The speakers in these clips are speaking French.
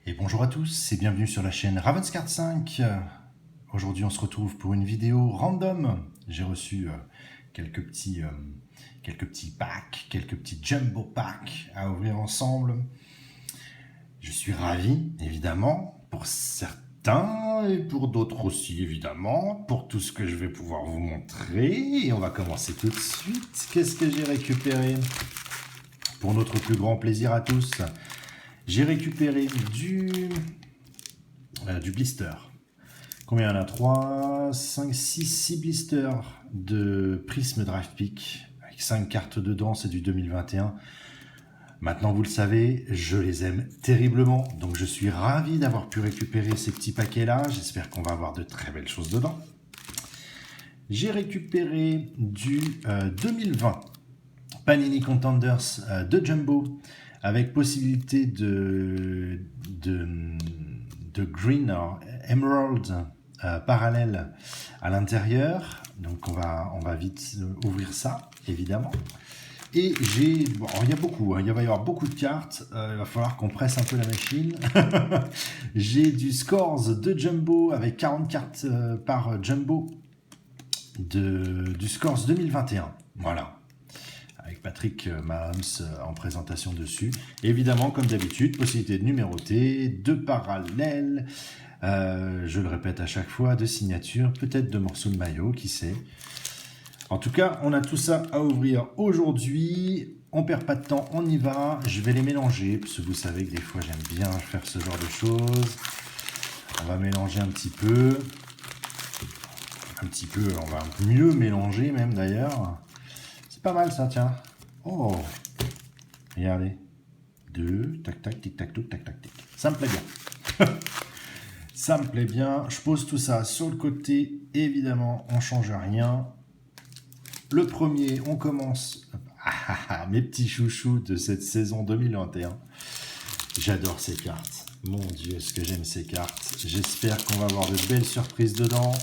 Et bonjour à tous et bienvenue sur la chaîne Ravenscard 5. Aujourd'hui on se retrouve pour une vidéo random. J'ai reçu quelques petits packs, quelques petits jumbo packs à ouvrir ensemble. Je suis ravi évidemment pour certains et pour d'autres aussi évidemment pour tout ce que je vais pouvoir vous montrer. Et on va commencer tout de suite. Qu'est-ce que j'ai récupéré pour notre plus grand plaisir à tous? J'ai récupéré du blister. Combien il y en a? 3, 5, 6, 6 blisters de Prism Drive Peak avec 5 cartes dedans, c'est du 2021. Maintenant vous le savez, je les aime terriblement, donc je suis ravi d'avoir pu récupérer ces petits paquets là. J'espère qu'on va avoir de très belles choses dedans. J'ai récupéré du 2020 Panini Contenders de Jumbo avec possibilité de Green Emerald parallèle à l'intérieur. Donc on va vite ouvrir ça évidemment. Et il y a beaucoup, il va y avoir beaucoup de cartes, il va falloir qu'on presse un peu la machine. J'ai du Scores de Jumbo avec 40 cartes par Jumbo du Scores 2021. Voilà. Avec Patrick Mahomes en présentation dessus. Et évidemment, comme d'habitude, possibilité de numéroter, de parallèles, je le répète à chaque fois, de signatures, peut-être de morceaux de maillot, qui sait. En tout cas, on a tout ça à ouvrir aujourd'hui. On perd pas de temps, on y va. Je vais les mélanger, parce que vous savez que des fois, j'aime bien faire ce genre de choses. On va mélanger un petit peu. On va mieux mélanger même d'ailleurs. Pas mal ça, tiens. Oh, regardez. 2, tac, tac, tic, tac, tac, tac, tic. Ça me plaît bien. Ça me plaît bien. Je pose tout ça sur le côté. Évidemment, on ne change rien. Le premier, on commence. Mes petits chouchous de cette saison 2021. J'adore ces cartes. Mon Dieu, ce que j'aime ces cartes. J'espère qu'on va avoir de belles surprises dedans.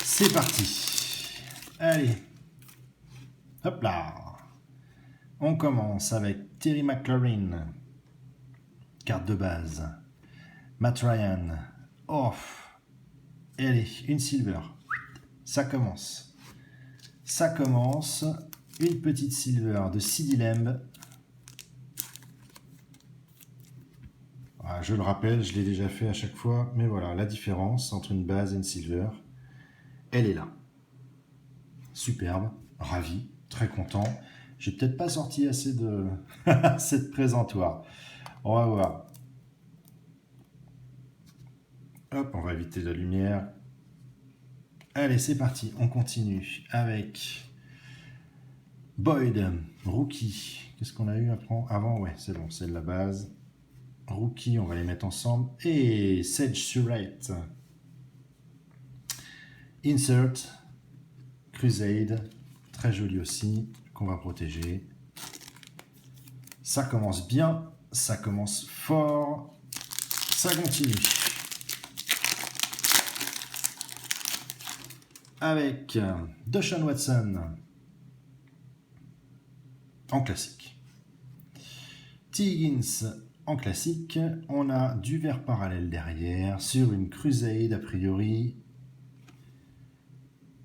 C'est parti. Allez, hop là. On commence avec Terry McLaurin, carte de base. Matt Ryan, off. Allez, une silver. Ça commence. Une petite silver de CeeDee Lamb. Voilà, je le rappelle, je l'ai déjà fait à chaque fois, mais voilà, la différence entre une base et une silver, elle est là. Superbe, ravi, très content. J'ai peut-être pas sorti assez de cette présentoir. On va voir. Hop, on va éviter la lumière. Allez, c'est parti. On continue avec Boyd, rookie. Qu'est-ce qu'on a eu avant? Ouais, c'est bon, c'est de la base. Rookie, on va les mettre ensemble. Et Sage Surratt. Insert. Crusade. Très joli aussi. Qu'on va protéger. Ça commence bien. Ça commence fort. Ça continue. Avec Deshaun Watson en classique. T. Higgins en classique. On a du vert parallèle derrière sur une Crusade a priori.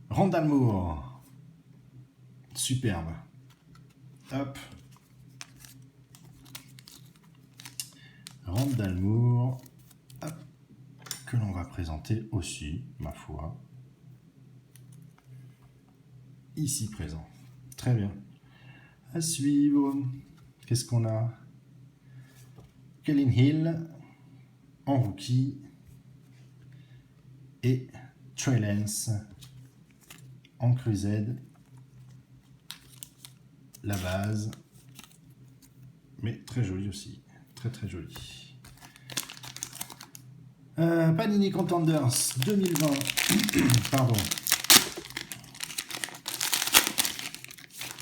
Rondale Moore. Superbe. Hop. Rondale Moore. Hop. Que l'on va présenter aussi, ma foi. Ici présent. Très bien. À suivre. Qu'est-ce qu'on a? Kellen Hill en rookie. Et Trey Lance en Crusade. La base. Mais très joli aussi. Très très joli. Panini Contenders 2020. Pardon.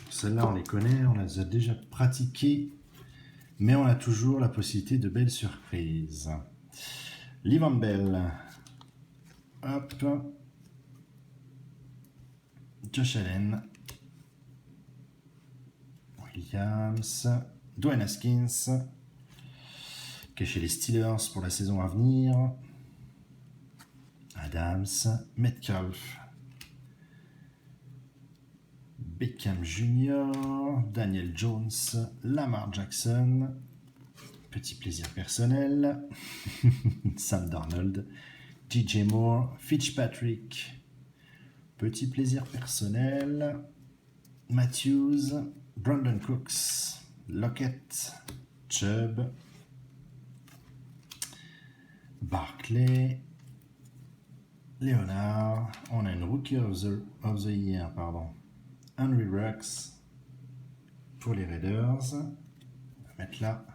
Celles-là, on les connaît, on les a déjà pratiquées, mais on a toujours la possibilité de belles surprises. Le'Veon Bell. Hop. Josh Allen. Williams. Dwayne Haskins. chez les Steelers pour la saison à venir. Adams, Metcalf, Beckham Jr., Daniel Jones, Lamar Jackson, petit plaisir personnel, Sam Darnold, DJ Moore, Fitzpatrick, petit plaisir personnel, Matthews, Brandon Cooks, Lockett, Chubb, Barkley, Leonard, on a une Rookie of the Year, Henry Rux pour les Raiders. On va mettre là.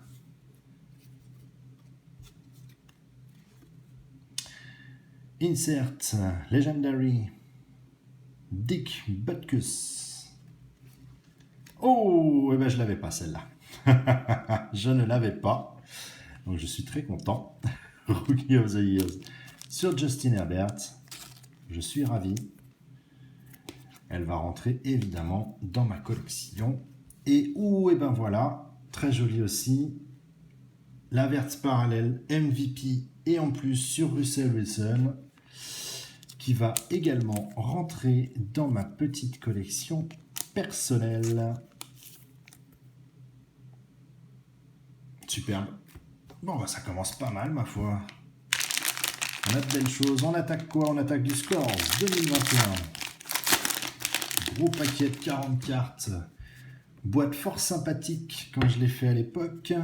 Insert Legendary Dick Butkus. Oh, eh ben je l'avais pas celle-là. Je ne l'avais pas. Donc je suis très content. Rookie of the Year sur Justin Herbert. Je suis ravi. Elle va rentrer évidemment dans ma collection. Et et ben voilà, très joli aussi. La verte parallèle MVP et en plus sur Russell Wilson qui va également rentrer dans ma petite collection personnelle. Superbe. Bon, bah, ça commence pas mal, ma foi. On a de belles choses. On attaque quoi? On attaque du Scores 2021. Gros paquet de 40 cartes. Boîte fort sympathique quand je l'ai fait à l'époque.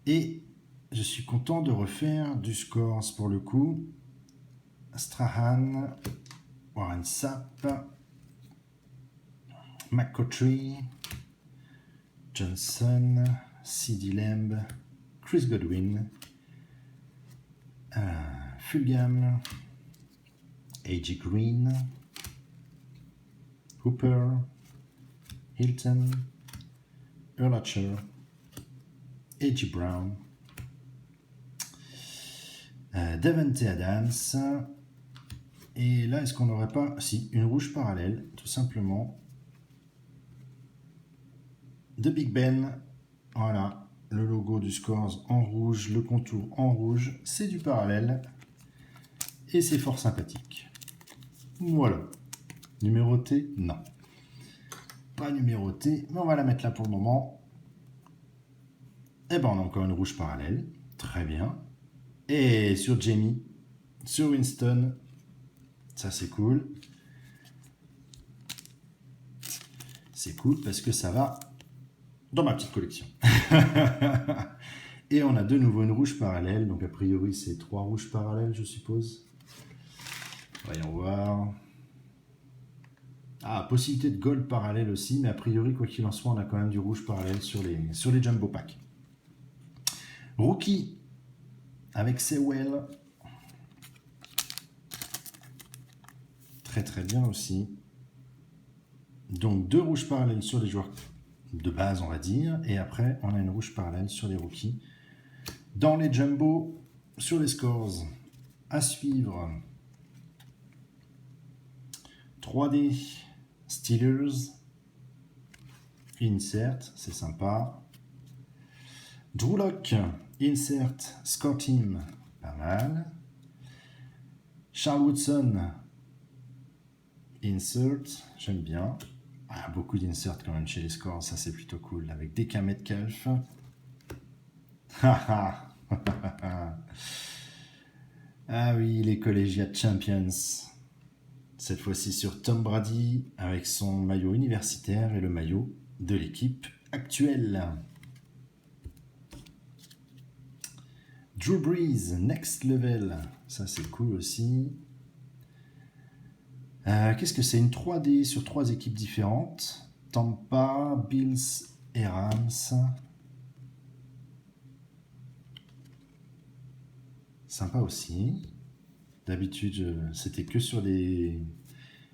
Et je suis content de refaire du Scores pour le coup. Strahan, Warren Sapp, McCoughtry, Johnson, CeeDee Lamb, Chris Godwin, Fulgham, A.J. Green, Hooper, Hilton, Urlacher, A.J. Brown, Davante Adams. Et là, est-ce qu'on n'aurait pas... Si, une rouge parallèle, tout simplement. De Big Ben. Voilà, le logo du Scores en rouge, le contour en rouge. C'est du parallèle. Et c'est fort sympathique. Voilà. Numéroté? Non. Pas numéroté, mais on va la mettre là pour le moment. Et ben, on a encore une rouge parallèle. Très bien. Et sur Jamie, sur Winston... Ça, c'est cool. C'est cool parce que ça va dans ma petite collection. Et on a de nouveau une rouge parallèle. Donc, a priori, c'est 3 rouges parallèles, je suppose. Voyons voir. Ah, possibilité de gold parallèle aussi. Mais a priori, quoi qu'il en soit, on a quand même du rouge parallèle sur les jumbo packs. Rookie avec Sewell. Très très bien aussi. Donc 2 rouges parallèles sur les joueurs de base, on va dire. Et après, on a une rouge parallèle sur les rookies. Dans les jumbo, sur les Scores, à suivre. 3D Steelers. Insert, c'est sympa. Drew Lock, Insert, Score Team, pas mal. Charles Woodson, Insert, j'aime bien. Ah, beaucoup d'insert quand même chez les Scores, ça c'est plutôt cool. Avec DK Metcalf. Ah oui, les Collegiate Champions. Cette fois-ci sur Tom Brady avec son maillot universitaire et le maillot de l'équipe actuelle. Drew Brees, Next Level. Ça c'est cool aussi. Qu'est-ce que c'est? Une 3D sur 3 équipes différentes. Tampa, Bills et Rams. Sympa aussi. D'habitude, c'était que sur des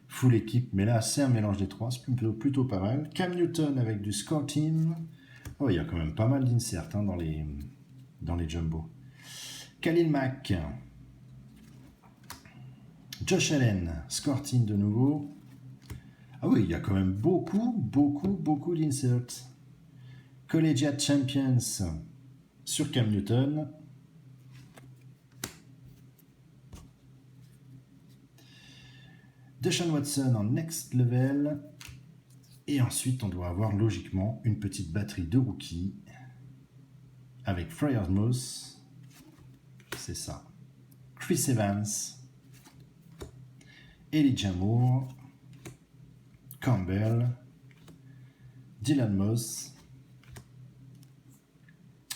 full équipes, mais là, c'est un mélange des trois. C'est plutôt pas mal. Cam Newton avec du Score Team. Oh, il y a quand même pas mal d'inserts dans les jumbo. Khalil Mack. Josh Allen, Score Team de nouveau. Ah oui, il y a quand même beaucoup d'inserts. Collegiate Champions. sur Cam Newton. Deshaun Watson en next level. Et ensuite, on doit avoir logiquement une petite batterie de rookies avec Freiermuth, c'est ça, Chris Evans, Elijah Moore, Campbell, Dylan Moss,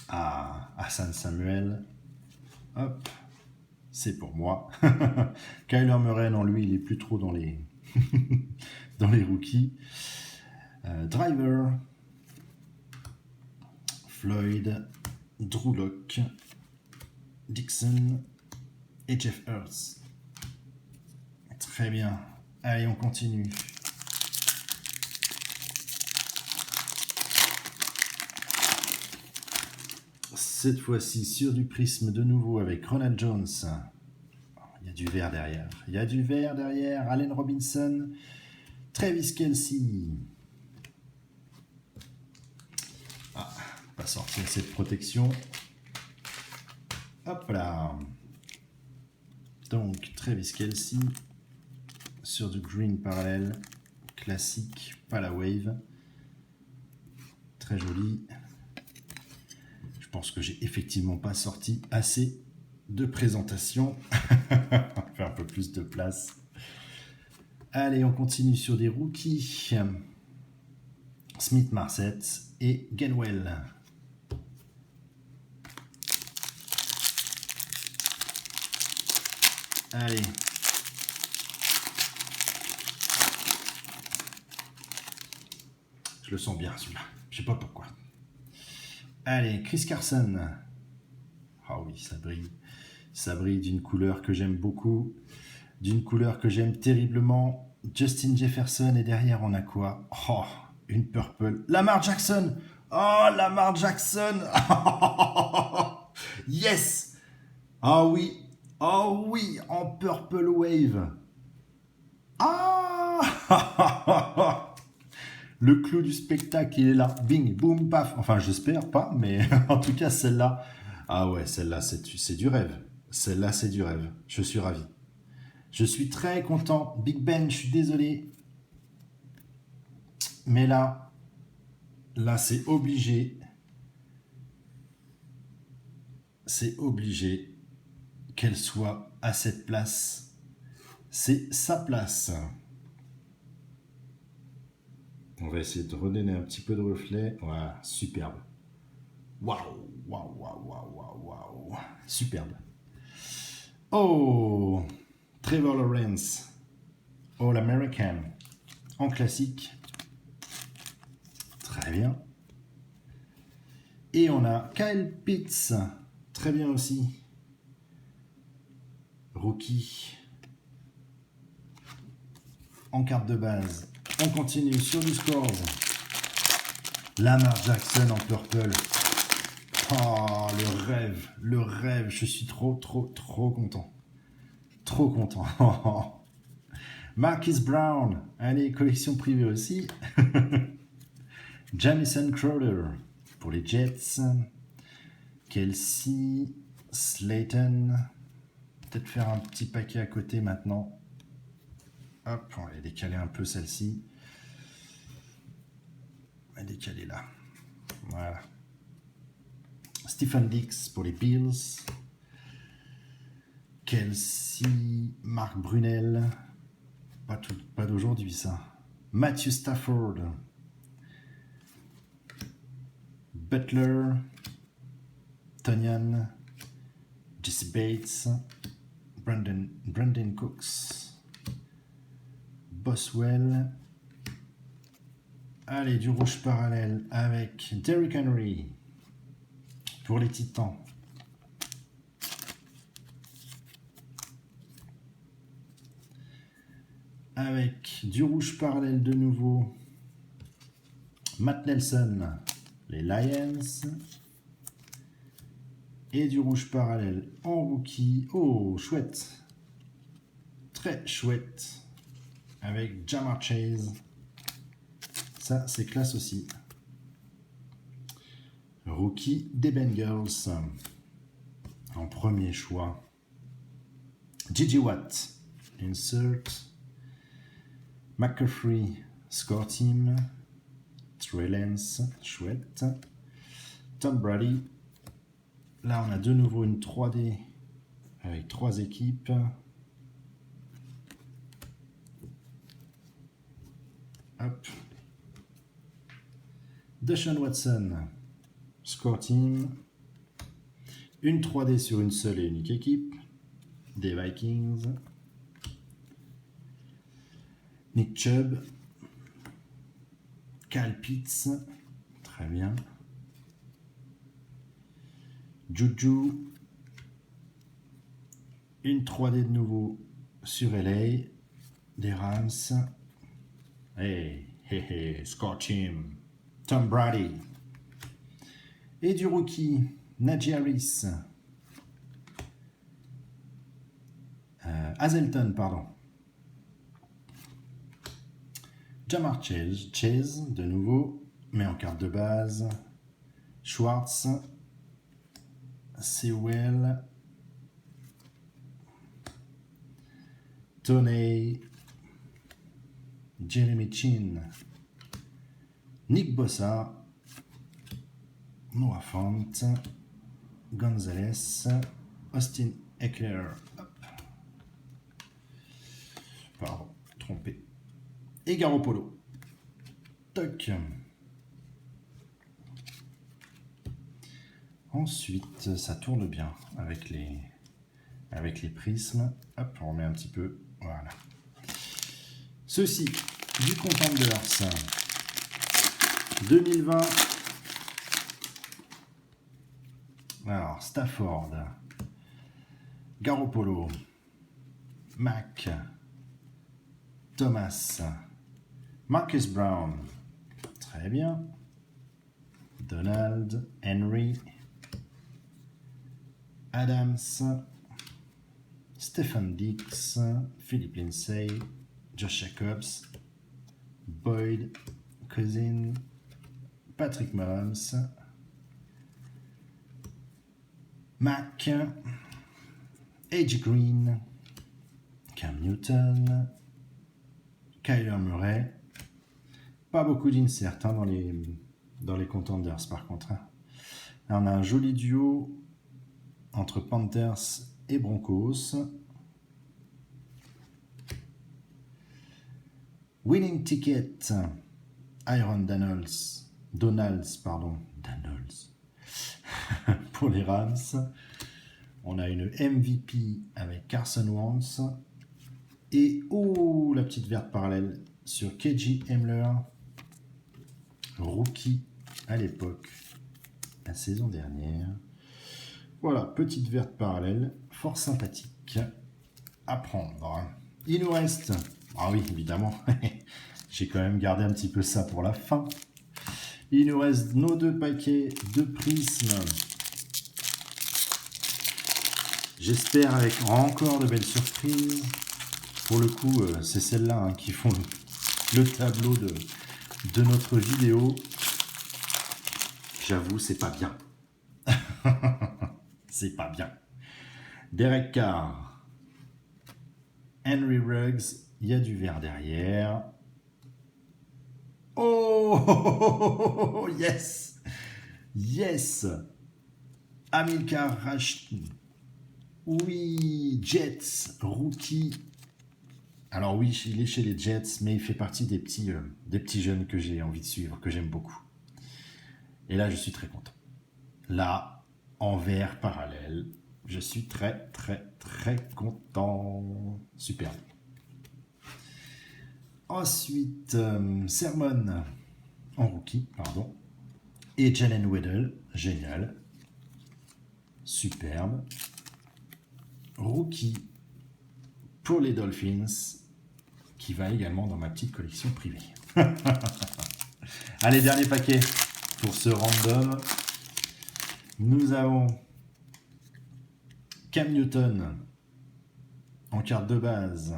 Hassan Samuel, hop, c'est pour moi. Kyler Murray, non, lui, il est plus trop dans les, dans les rookies. Driver, Floyd, Drew Lock, Dixon et Jeff Hurts. Très bien. Allez, on continue. Cette fois-ci sur du prisme de nouveau avec Ronald Jones. Il y a du vert derrière. Il y a du vert derrière. Allen Robinson, Travis Kelce. Pas sortir cette protection. Hop là. Donc Travis Kelce sur du green parallèle classique, pas la wave. Très joli. Je pense que j'ai effectivement pas sorti assez de présentation. Faire un peu plus de place. Allez, on continue sur des rookies. Smith Marset et Gainwell. Allez. Je le sens bien celui-là. Je sais pas pourquoi. Allez, Chris Carson. Ah oui, ça brille. Ça brille d'une couleur que j'aime beaucoup. D'une couleur que j'aime terriblement. Justin Jefferson. Et derrière, on a quoi? Oh, une purple. Lamar Jackson. Oh, Lamar Jackson. Yes. Ah oui. Oh oui, en Purple Wave. Ah. Le clou du spectacle, il est là. Bing, boum, paf. Enfin, j'espère pas, mais en tout cas, celle-là. Ah ouais, celle-là, c'est du rêve. Celle-là, c'est du rêve. Je suis ravi. Je suis très content. Big Ben, je suis désolé. Mais là, c'est obligé. C'est obligé qu'elle soit à cette place. C'est sa place. On va essayer de redonner un petit peu de reflet. Voilà, superbe. Waouh, waouh, waouh, waouh, waouh, waouh. Superbe. Oh, Trevor Lawrence. All American. En classique. Très bien. Et on a Kyle Pitts. Très bien aussi. Rookie. En carte de base. On continue sur du scores. Lamar Jackson en purple. Oh, le rêve. Je suis trop content. Trop content. Marquise Brown. Allez, collection privée aussi. Jamison Crowder pour les Jets. Kelce. Slayton. Peut-être faire un petit paquet à côté maintenant. Hop, on va décaler un peu celle-ci. On va décaler là. Voilà. Stephen Dix pour les Bills. Kelce, Marc Brunel. Pas d'aujourd'hui ça. Matthew Stafford. Butler. Tonyan. Jesse Bates. Brandon Cooks. Boswell. Allez, du rouge parallèle avec Derrick Henry pour les Titans. Avec du rouge parallèle de nouveau, Matt Nelson, les Lions. Et du rouge parallèle en rookie. Oh, chouette. Très chouette. Avec Jamar Chase. Ça, c'est classe aussi. rookie des Bengals. En premier choix, J.J. Watt, insert. McCaffrey, score team. Trey Lance, chouette. Tom Brady. Là, on a de nouveau une 3D avec 3 équipes. Hop. Deshaun Watson, score team. Une 3D sur une seule et unique équipe. Des Vikings. Nick Chubb. Kyle Pitts. Très bien. Juju. Une 3D de nouveau sur LA. Des Rams. Hey, hey, hey, score team. Tom Brady. Et du rookie, Najee Harris. Hazelton, pardon. Jamar Chase, de nouveau, mais en carte de base. Schwartz. Sewell. Toney. Jeremy Chin. Nick Bossa. Noah Fant. Gonzalez. Austin Eckler. Pardon, trompé. Et Garoppolo. Toc. Ensuite, ça tourne bien avec les prismes. Hop, on remet un petit peu. Voilà. Ceci, du Contenders 2020. Alors, Stafford. Garoppolo. Mac. Thomas. Marcus Brown. Très bien. Donald. Henry. Adams. Stephen Dix. Philip Lindsay. Josh Jacobs. Boyd. Cousin. Patrick Mahomes. Mac. AJ Green. Cam Newton. Kyler Murray. Pas beaucoup d'inserts hein, dans les contenders par contre. Hein. Là, on a un joli duo entre Panthers et Broncos. Winning ticket. Aaron Donalds, pour les Rams. On a une MVP avec Carson Wentz. Et oh, la petite verte parallèle sur KJ Hamler, rookie à l'époque, la saison dernière. Voilà, petite verte parallèle, fort sympathique à prendre. Il nous reste, ah oui, évidemment, j'ai quand même gardé un petit peu ça pour la fin. Il nous reste nos 2 paquets de prismes. J'espère avec encore de belles surprises. Pour le coup, c'est celles-là hein, qui font le tableau de notre vidéo. J'avoue, c'est pas bien. C'est pas bien. Derek Carr. Henry Ruggs. Il y a du vert derrière. Oh, yes. Yes. Amilcar Rashid. Oui, Jets, rookie. Alors oui, il est chez les Jets, mais il fait partie des petits jeunes que j'ai envie de suivre, que j'aime beaucoup. Et là, je suis très content. Là, en vert parallèle, je suis très, très, très content. Super. Ensuite, Sermon en rookie, pardon. Et Jalen Waddle, génial. Superbe. Rookie pour les Dolphins, qui va également dans ma petite collection privée. Allez, dernier paquet pour ce random. Nous avons Cam Newton en carte de base,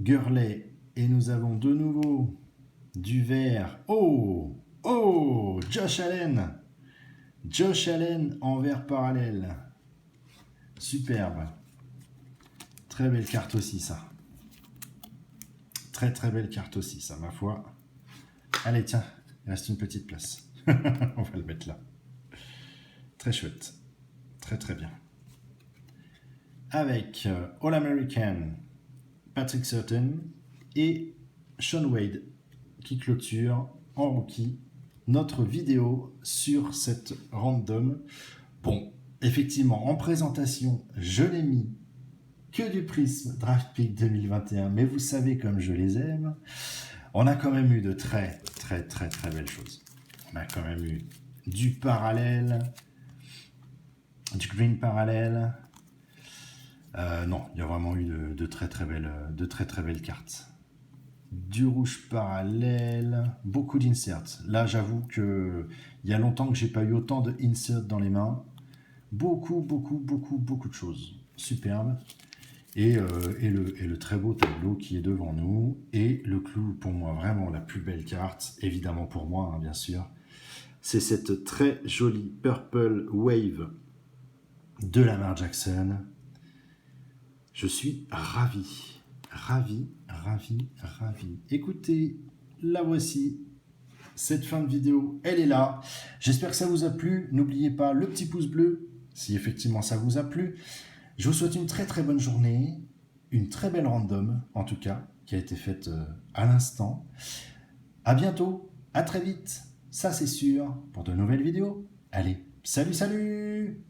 Gurley, et nous avons de nouveau du vert. Oh, Josh Allen, Josh Allen en vert parallèle. Superbe. Très belle carte aussi, ça. Très très belle carte aussi, ça, ma foi. Allez, tiens, il reste une petite place. On va le mettre là. Très chouette. Très très bien. Avec All-American, Patrick Surtain et Sean Wade qui clôture en rookie notre vidéo sur cette random. Bon, effectivement, en présentation, je n'ai mis que du Prism Draft Pick 2021, mais vous savez comme je les aime. On a quand même eu de très belles choses. On a quand même eu du parallèle, du green parallèle. Non, il y a vraiment eu de très belles cartes. Du rouge parallèle, beaucoup d'inserts. Là, j'avoue que il y a longtemps que j'ai pas eu autant de inserts dans les mains. Beaucoup de choses. Superbe. Et le très beau tableau qui est devant nous. Et le clou, pour moi, vraiment la plus belle carte, évidemment pour moi, hein, bien sûr, c'est cette très jolie Purple Wave de Lamar Jackson. Je suis ravi. Écoutez, la voici. Cette fin de vidéo, elle est là. J'espère que ça vous a plu. N'oubliez pas le petit pouce bleu, si effectivement ça vous a plu. Je vous souhaite une très bonne journée. Une très belle random, en tout cas, qui a été faite à l'instant. À bientôt, à très vite. Ça c'est sûr, pour de nouvelles vidéos. Allez, salut